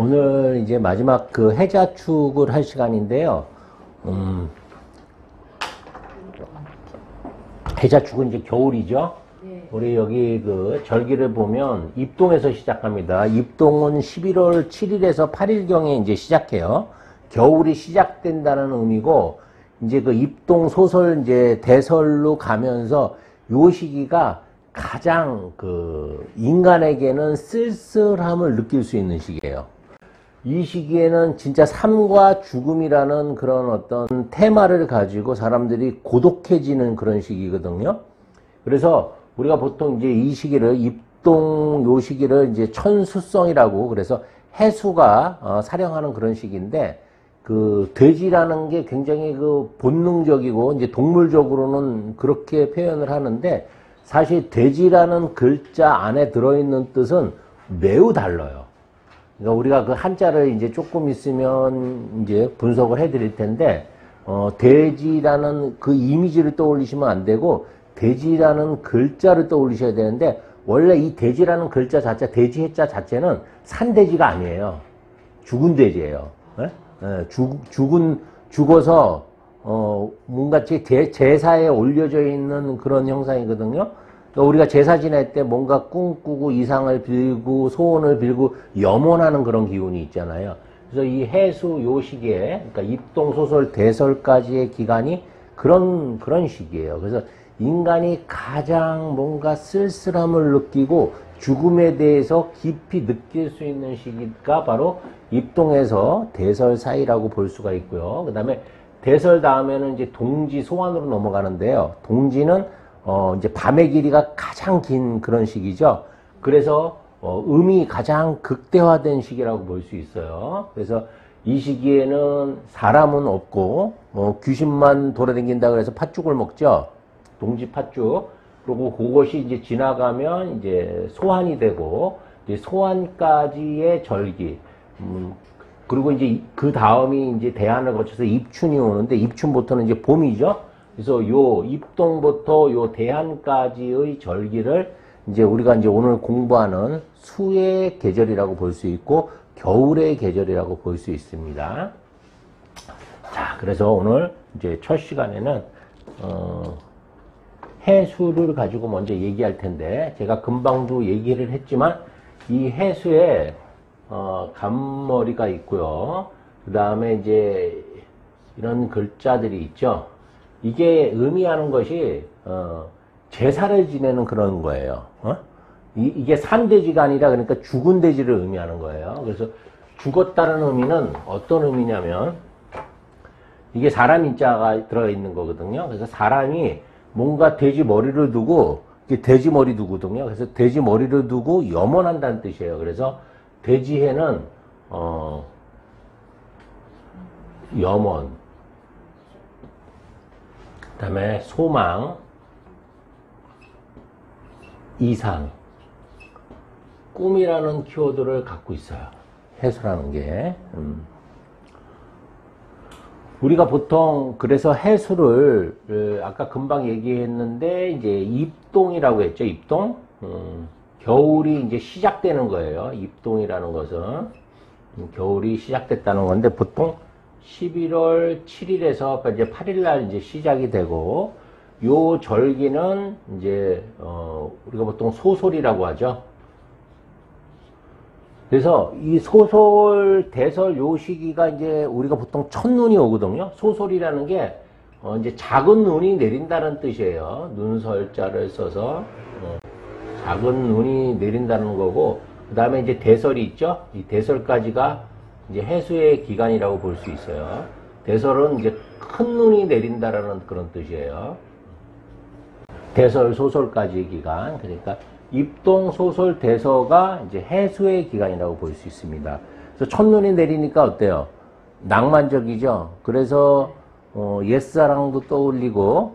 오늘 이제 마지막 그 해자축을 할 시간인데요. 해자축은 이제 겨울이죠. 네. 우리 여기 그 절기를 보면 입동에서 시작합니다. 입동은 11월 7일에서 8일경에 이제 시작해요. 겨울이 시작된다는 의미고, 이제 그 입동 소설 이제 대설로 가면서 요 시기가 가장 그 인간에게는 쓸쓸함을 느낄 수 있는 시기예요. 이 시기에는 진짜 삶과 죽음이라는 그런 어떤 테마를 가지고 사람들이 고독해지는 그런 시기거든요. 그래서 우리가 보통 이제 이 시기를 입동 요 시기를 이제 천수성이라고, 그래서 해수가 사령하는 그런 시기인데, 그 돼지라는 게 굉장히 그 본능적이고 이제 동물적으로는 그렇게 표현을 하는데, 사실 돼지라는 글자 안에 들어있는 뜻은 매우 달라요. 그러니까 우리가 그 한자를 이제 조금 있으면 이제 분석을 해드릴 텐데, 돼지라는 그 이미지를 떠올리시면 안 되고, 돼지라는 글자를 떠올리셔야 되는데, 원래 이 돼지라는 글자 자체, 돼지 해자 자체는 산돼지가 아니에요. 죽은 돼지예요. 네? 네, 죽어서, 뭔가 제사에 올려져 있는 그런 형상이거든요. 그러니까 우리가 제사 지낼 때 뭔가 꿈꾸고 이상을 빌고 소원을 빌고 염원하는 그런 기운이 있잖아요. 그래서 이 해수 요 시기에, 그러니까 입동 소설 대설까지의 기간이 그런 시기예요. 그래서 인간이 가장 뭔가 쓸쓸함을 느끼고 죽음에 대해서 깊이 느낄 수 있는 시기가 바로 입동에서 대설 사이라고 볼 수가 있고요. 그 다음에 대설 다음에는 이제 동지 소환으로 넘어가는데요. 동지는 이제 밤의 길이가 가장 긴 그런 시기죠. 그래서 음이 가장 극대화된 시기라고 볼 수 있어요. 그래서 이 시기에는 사람은 없고 귀신만 돌아다닌다 그래서 팥죽을 먹죠. 동지 팥죽. 그리고 그것이 이제 지나가면 이제 소환이 되고, 이제 소환까지의 절기. 그리고 이제 그 다음이 이제 대안을 거쳐서 입춘이 오는데, 입춘부터는 이제 봄이죠. 그래서 요 입동부터 요 대안까지의 절기를 이제 우리가 이제 오늘 공부하는 수의 계절이라고 볼 수 있고, 겨울의 계절이라고 볼 수 있습니다. 자, 그래서 오늘 이제 첫 시간에는 해수를 가지고 먼저 얘기할 텐데, 제가 금방도 얘기를 했지만 이 해수에 간머리가 있고요. 그 다음에 이제 이런 글자들이 있죠. 이게 의미하는 것이 제사를 지내는 그런 거예요. 이게 산돼지가 아니라, 그러니까 죽은 돼지를 의미하는 거예요. 그래서 죽었다는 의미는 어떤 의미냐면, 이게 사람 인자가 들어있는 거거든요. 그래서 사람이 뭔가 돼지 머리를 두고, 이게 돼지 머리 두거든요. 그래서 돼지 머리를 두고 염원한다는 뜻이에요. 그래서 돼지해는 염원, 그 다음에 소망, 이상, 꿈이라는 키워드를 갖고 있어요. 해수라는 게. 우리가 보통 그래서 해수를 아까 금방 얘기했는데 이제 입동이라고 했죠. 입동. 겨울이 이제 시작되는 거예요. 입동이라는 것은 겨울이 시작됐다는 건데, 보통 11월 7일에서 이제 8일날 이제 시작이 되고, 요 절기는 이제 우리가 보통 소설이라고 하죠. 그래서 이 소설 대설 요 시기가 이제 우리가 보통 첫눈이 오거든요. 소설이라는 게 이제 작은 눈이 내린다는 뜻이에요. 눈설자를 써서 작은 눈이 내린다는 거고, 그 다음에 이제 대설이 있죠. 이 대설까지가 이제 해수의 기간이라고 볼 수 있어요. 대설은 이제 큰 눈이 내린다라는 그런 뜻이에요. 대설 소설까지의 기간. 그러니까 입동 소설 대서가 이제 해수의 기간이라고 볼 수 있습니다. 그래서 첫눈이 내리니까 어때요? 낭만적이죠. 그래서 옛사랑도 떠올리고,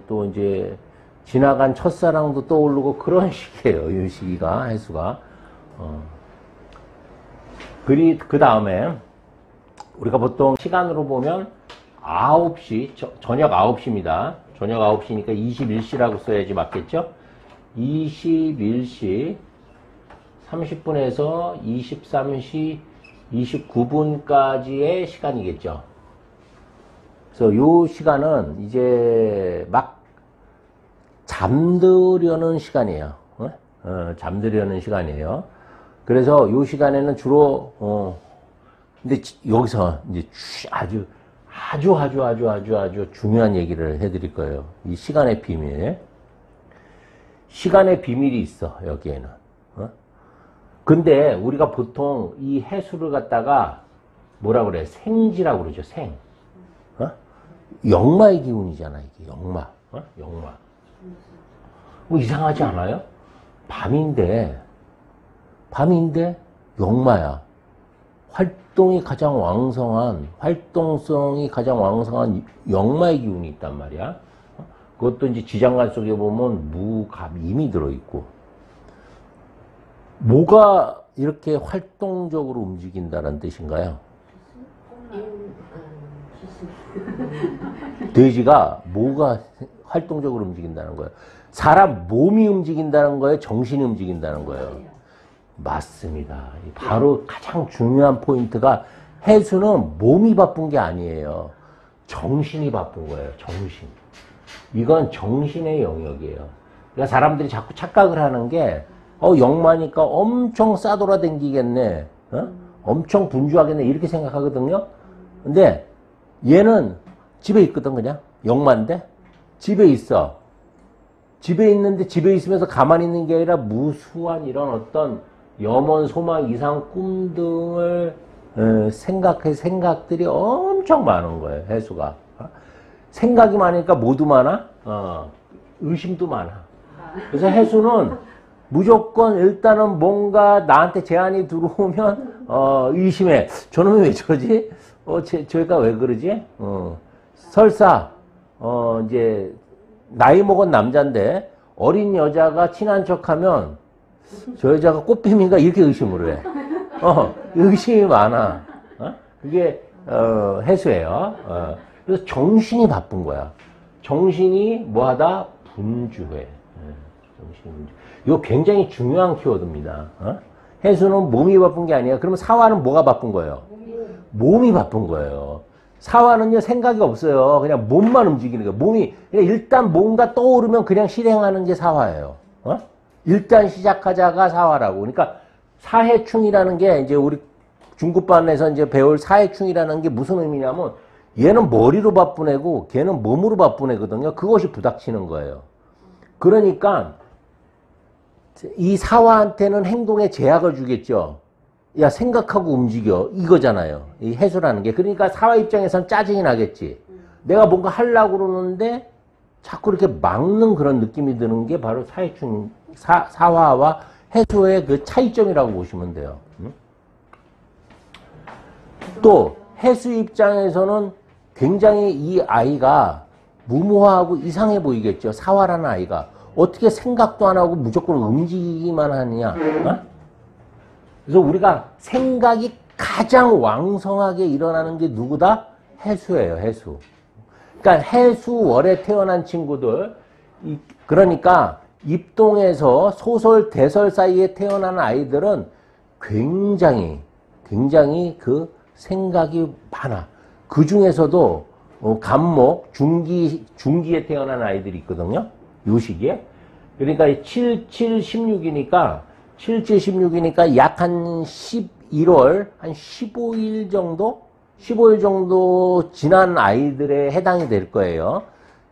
또 이제 지나간 첫사랑도 떠오르고 그런 시기예요. 이 시기가, 해수가. 그 다음에 우리가 보통 시간으로 보면 9시, 저녁 9시입니다. 저녁 9시니까 21시라고 써야지 맞겠죠? 21시 30분에서 23시 29분까지의 시간이겠죠. 그래서 요 시간은 이제 막 잠들려는 시간이에요. 잠들려는 시간이에요. 그래서 요 시간에는 주로, 근데 여기서 이제 아주 중요한 얘기를 해드릴 거예요. 이 시간의 비밀. 시간의 비밀이 있어, 여기에는. 근데 우리가 보통 이 해수를 갖다가 뭐라 그래? 생지라고 그러죠, 생. 역마의 기운이잖아, 이게. 역마. 역마. 뭐 이상하지 않아요? 밤인데 역마야. 활동성이 가장 왕성한 역마의 기운이 있단 말이야. 그것도 이제 지장간 속에 보면 무, 갑, 임이 들어있고. 뭐가 이렇게 활동적으로 움직인다는 뜻인가요? 돼지가 뭐가 활동적으로 움직인다는 거예요? 사람 몸이 움직인다는 거예요? 정신이 움직인다는 거예요? 맞습니다. 바로 가장 중요한 포인트가 해수는 몸이 바쁜 게 아니에요. 정신이 바쁜 거예요. 정신. 이건 정신의 영역이에요. 그러니까 사람들이 자꾸 착각을 하는 게 역마니까 엄청 싸돌아다니겠네. 엄청 분주하겠네. 이렇게 생각하거든요. 근데 얘는 집에 있거든, 그냥. 역마인데 집에 있어. 집에 있는데 집에 있으면서 가만히 있는 게 아니라 무수한 이런 어떤 염원, 소망, 이상, 꿈 등을 생각들이 엄청 많은 거예요, 해수가. 생각이 많으니까 뭐도 많아? 의심도 많아. 그래서 해수는 무조건 일단은 뭔가 나한테 제안이 들어오면 의심해. 저놈이 왜 저러지? 저희가 왜 그러지? 설사 이제 나이 먹은 남자인데 어린 여자가 친한 척하면 저 여자가 꽃뱀인가 이렇게 의심을 해. 의심이 많아. 그게 해수예요. 그래서 정신이 바쁜 거야. 정신이 뭐하다? 분주해. 정신이 분주. 이거 굉장히 중요한 키워드입니다. 해수는 몸이 바쁜 게 아니야. 그러면 사화는 뭐가 바쁜 거예요? 몸이 바쁜 거예요. 사화는요, 생각이 없어요. 그냥 몸만 움직이는 거예요. 몸이, 그냥 일단 뭔가 떠오르면 그냥 실행하는 게 사화예요. 일단 시작하자가 사화라고. 그러니까 사해충이라는 게 이제 우리 중급반에서 이제 배울 사해충이라는 게 무슨 의미냐면 얘는 머리로 바쁜 애고 걔는 몸으로 바쁜 애거든요. 그것이 부닥치는 거예요. 그러니까 이 사화한테는 행동에 제약을 주겠죠. 야, 생각하고 움직여. 이거잖아요. 이 해수라는 게. 그러니까 사화 입장에선 짜증이 나겠지. 내가 뭔가 하려고 그러는데 자꾸 이렇게 막는 그런 느낌이 드는 게 바로 사해충, 사화와 해수의 그 차이점이라고 보시면 돼요. 또 해수 입장에서는 굉장히 이 아이가 무모하고 이상해 보이겠죠. 사화라는 아이가. 어떻게 생각도 안 하고 무조건 움직이기만 하느냐. 그래서 우리가 생각이 가장 왕성하게 일어나는 게 누구다? 해수예요, 해수. 그러니까 해수월에 태어난 친구들, 그러니까 입동에서 소설, 대설 사이에 태어난 아이들은 굉장히 그 생각이 많아. 그 중에서도 간목, 중기에 태어난 아이들이 있거든요. 요 시기에. 그러니까 16이니까 약 한 11월, 한 15일 정도 지난 아이들에 해당이 될 거예요.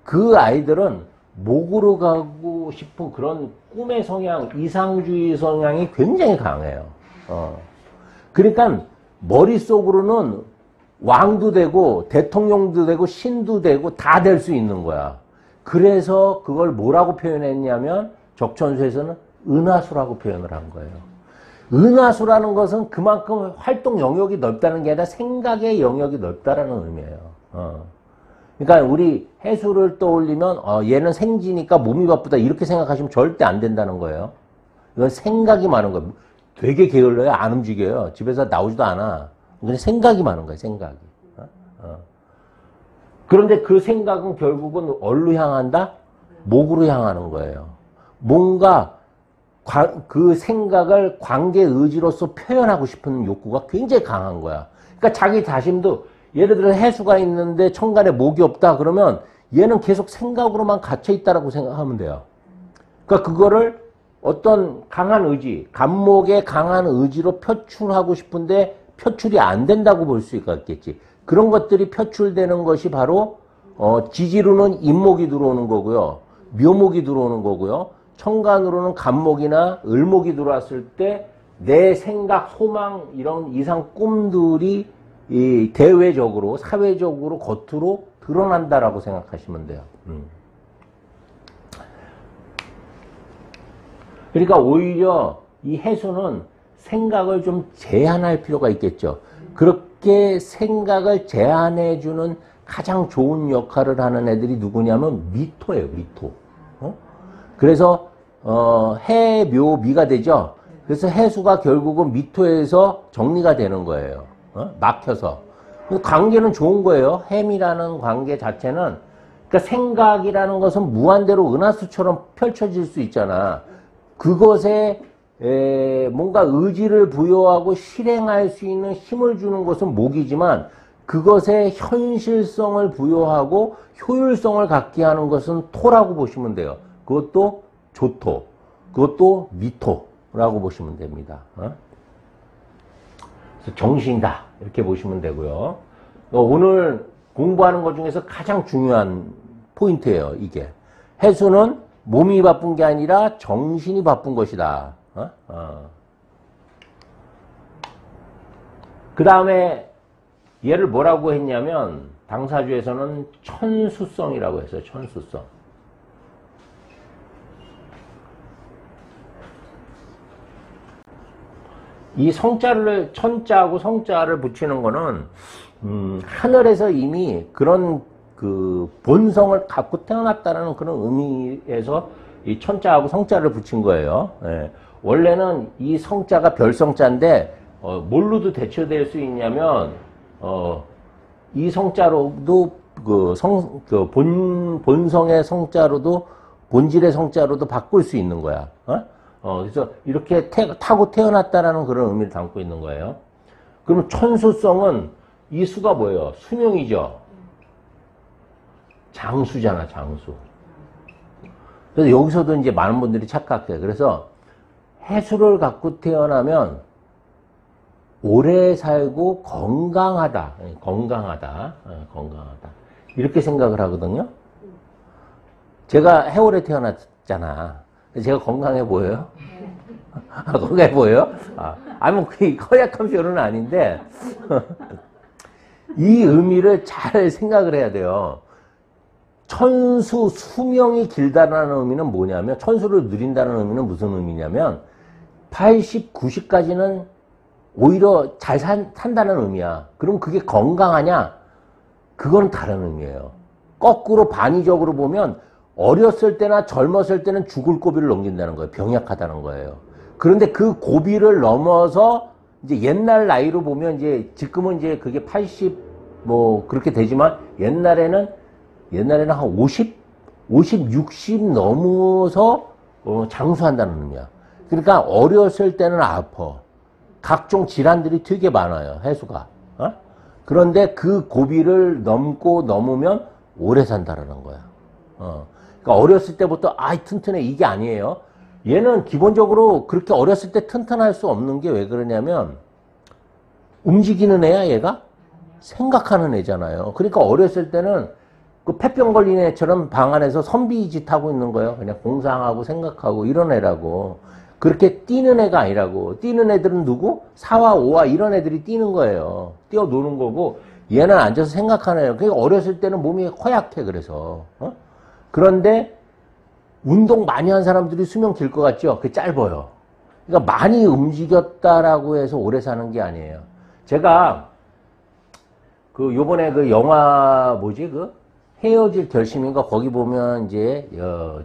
그 아이들은 목으로 가고 싶은 그런 꿈의 성향, 이상주의 성향이 굉장히 강해요. 그러니까 머릿속으로는 왕도 되고 대통령도 되고 신도 되고 다 될 수 있는 거야. 그래서 그걸 뭐라고 표현했냐면 적천수에서는 은하수라고 표현을 한 거예요. 은하수라는 것은 그만큼 활동 영역이 넓다는 게 아니라 생각의 영역이 넓다라는 의미예요. 그러니까 우리 해수를 떠올리면 얘는 생지니까 몸이 바쁘다 이렇게 생각하시면 절대 안 된다는 거예요. 이건 생각이 많은 거예요. 되게 게을러요. 안 움직여요. 집에서 나오지도 않아. 그냥 생각이 많은 거예요. 생각이. 그런데 그 생각은 결국은 어디로 향한다? 목으로 향하는 거예요. 뭔가 그 생각을 관계 의지로서 표현하고 싶은 욕구가 굉장히 강한 거야. 그러니까 자기 자신도 예를 들어 해수가 있는데 천간에 목이 없다 그러면 얘는 계속 생각으로만 갇혀 있다라고 생각하면 돼요. 그러니까 그거를 어떤 강한 의지, 간목의 강한 의지로 표출하고 싶은데 표출이 안 된다고 볼 수 있겠지. 그런 것들이 표출되는 것이 바로 지지로는 인목이 들어오는 거고요. 묘목이 들어오는 거고요. 천간으로는 간목이나 을목이 들어왔을 때 내 생각, 소망 이런 이상 꿈들이 이 대외적으로 사회적으로 겉으로 드러난다라고 생각하시면 돼요. 그러니까 오히려 이 해수는 생각을 좀 제한할 필요가 있겠죠. 그렇게 생각을 제한해주는 가장 좋은 역할을 하는 애들이 누구냐면 미토예요. 미토. 그래서 해, 묘, 미가 되죠. 그래서 해수가 결국은 미토에서 정리가 되는 거예요. 막혀서. 관계는 좋은 거예요. 해미라는 관계 자체는. 그러니까 생각이라는 것은 무한대로 은하수처럼 펼쳐질 수 있잖아. 그것에 뭔가 의지를 부여하고 실행할 수 있는 힘을 주는 것은 목이지만 그것에 현실성을 부여하고 효율성을 갖게 하는 것은 토라고 보시면 돼요. 그것도 조토, 그것도 미토라고 보시면 됩니다. 그래서 정신이다 이렇게 보시면 되고요. 오늘 공부하는 것 중에서 가장 중요한 포인트예요. 이게 해수는 몸이 바쁜 게 아니라 정신이 바쁜 것이다. 그 다음에 얘를 뭐라고 했냐면 당사주에서는 천수성이라고 했어요. 천수성. 이 성자를 천자하고 성자를 붙이는 거는 하늘에서 이미 그런 그 본성을 갖고 태어났다는 그런 의미에서 이 천자하고 성자를 붙인 거예요. 예. 원래는 이 성자가 별성자인데 뭘로도 대처될 수 있냐면 이 성자로도 본성의 성자로도 본질의 성자로도 바꿀 수 있는 거야. 그래서 이렇게 타고 태어났다라는 그런 의미를 담고 있는 거예요. 그럼 천수성은 이 수가 뭐예요? 수명이죠. 장수잖아, 장수. 그래서 여기서도 이제 많은 분들이 착각해. 그래서 해수를 갖고 태어나면 오래 살고 건강하다. 건강하다. 건강하다. 이렇게 생각을 하거든요. 제가 해월에 태어났잖아. 제가 건강해 보여요? 건강해 보여요? 뭐, 그 허약한 표현은 아닌데, 이 의미를 잘 생각을 해야 돼요. 천수, 수명이 길다라는 의미는 뭐냐면, 천수를 누린다는 의미는 무슨 의미냐면, 80, 90까지는 오히려 잘 산다는 의미야. 그럼 그게 건강하냐? 그건 다른 의미예요. 거꾸로 반의적으로 보면, 어렸을 때나 젊었을 때는 죽을 고비를 넘긴다는 거예요. 병약하다는 거예요. 그런데 그 고비를 넘어서 이제 옛날 나이로 보면 이제 지금은 이제 그게 80 뭐 그렇게 되지만 옛날에는 한 50, 60 넘어서 장수한다는 의미야. 그러니까 어렸을 때는 아파. 각종 질환들이 되게 많아요. 해수가. 그런데 그 고비를 넘으면 오래 산다라는 거야. 그러니까 어렸을 때부터 튼튼해 이게 아니에요. 얘는 기본적으로 그렇게 어렸을 때 튼튼할 수 없는 게 왜 그러냐면 움직이는 애야 얘가? 생각하는 애잖아요. 그러니까 어렸을 때는 그 폐병 걸린 애처럼 방 안에서 선비짓 하고 있는 거예요. 그냥 공상하고 생각하고 이런 애라고. 그렇게 뛰는 애가 아니라고. 뛰는 애들은 누구? 4와 5와 이런 애들이 뛰는 거예요. 뛰어노는 거고 얘는 앉아서 생각하는 애예요. 그러니까 어렸을 때는 몸이 허약해 그래서. 그런데 운동 많이 한 사람들이 수명 길 것 같죠? 그게 짧아요. 그러니까 많이 움직였다라고 해서 오래 사는 게 아니에요. 제가 요번에 그 영화 헤어질 결심인가 거기 보면 이제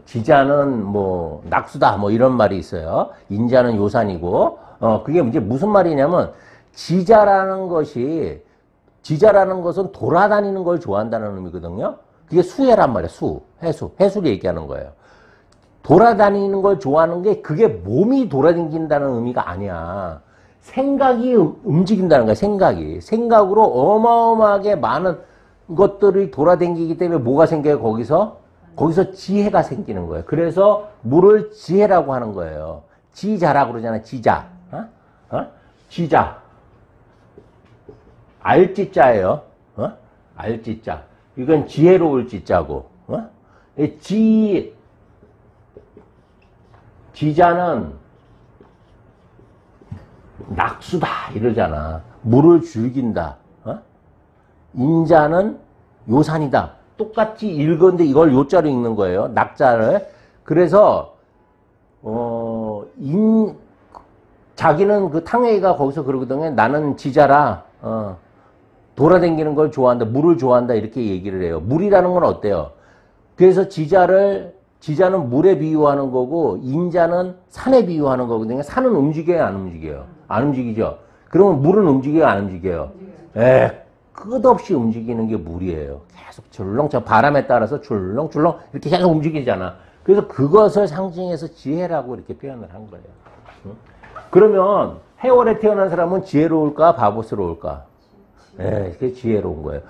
지자는 뭐 낙수다 뭐 이런 말이 있어요. 인자는 요산이고 그게 이제 무슨 말이냐면 지자라는 것은 돌아다니는 걸 좋아한다는 의미거든요. 그게 수해란 말이에요. 해수를 얘기하는 거예요. 돌아다니는 걸 좋아하는 게 그게 몸이 돌아다닌다는 의미가 아니야. 생각이 움직인다는 거야, 생각이. 생각으로 어마어마하게 많은 것들이 돌아다니기 때문에 뭐가 생겨요, 거기서? 거기서 지혜가 생기는 거예요. 그래서 물을 지혜라고 하는 거예요. 지자라고 그러잖아, 지자. 지자. 알지자예요. 알지자. 이건 지혜로울 지자고. 지자는 낙수다 이러잖아. 물을 즐긴다. 인자는 요산이다. 똑같이 읽었는데 이걸 요자로 읽는 거예요. 낙자를. 그래서 자기는 그 탕웨이가 거기서 그러거든요. 나는 지자라. 돌아다니는 걸 좋아한다. 물을 좋아한다. 이렇게 얘기를 해요. 물이라는 건 어때요? 그래서 지자는 물에 비유하는 거고 인자는 산에 비유하는 거거든요. 산은 움직여요, 안 움직여요? 안 움직이죠. 그러면 물은 움직여요, 안 움직여요? 끝없이 움직이는 게 물이에요. 계속 출렁, 바람에 따라서 출렁출렁 이렇게 계속 움직이잖아. 그래서 그것을 상징해서 지혜라고 이렇게 표현을 한 거예요. 그러면 해월에 태어난 사람은 지혜로울까, 바보스러울까? 그게 지혜로운 거예요.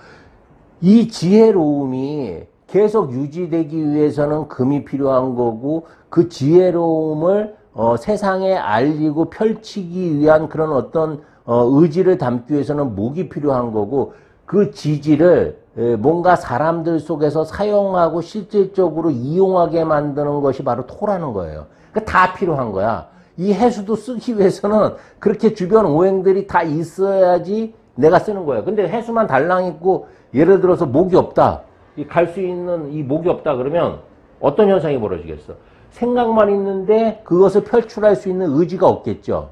이 지혜로움이 계속 유지되기 위해서는 금이 필요한 거고, 그 지혜로움을 세상에 알리고 펼치기 위한 그런 어떤 의지를 담기 위해서는 목이 필요한 거고, 그 지지를 뭔가 사람들 속에서 사용하고 실질적으로 이용하게 만드는 것이 바로 토라는 거예요. 그러니까 다 필요한 거야. 이 해수도 쓰기 위해서는 그렇게 주변 오행들이 다 있어야지 내가 쓰는 거예요. 근데 해수만 달랑 있고 예를 들어서 목이 없다. 갈 수 있는 이 목이 없다 그러면 어떤 현상이 벌어지겠어? 생각만 있는데 그것을 표출할 수 있는 의지가 없겠죠.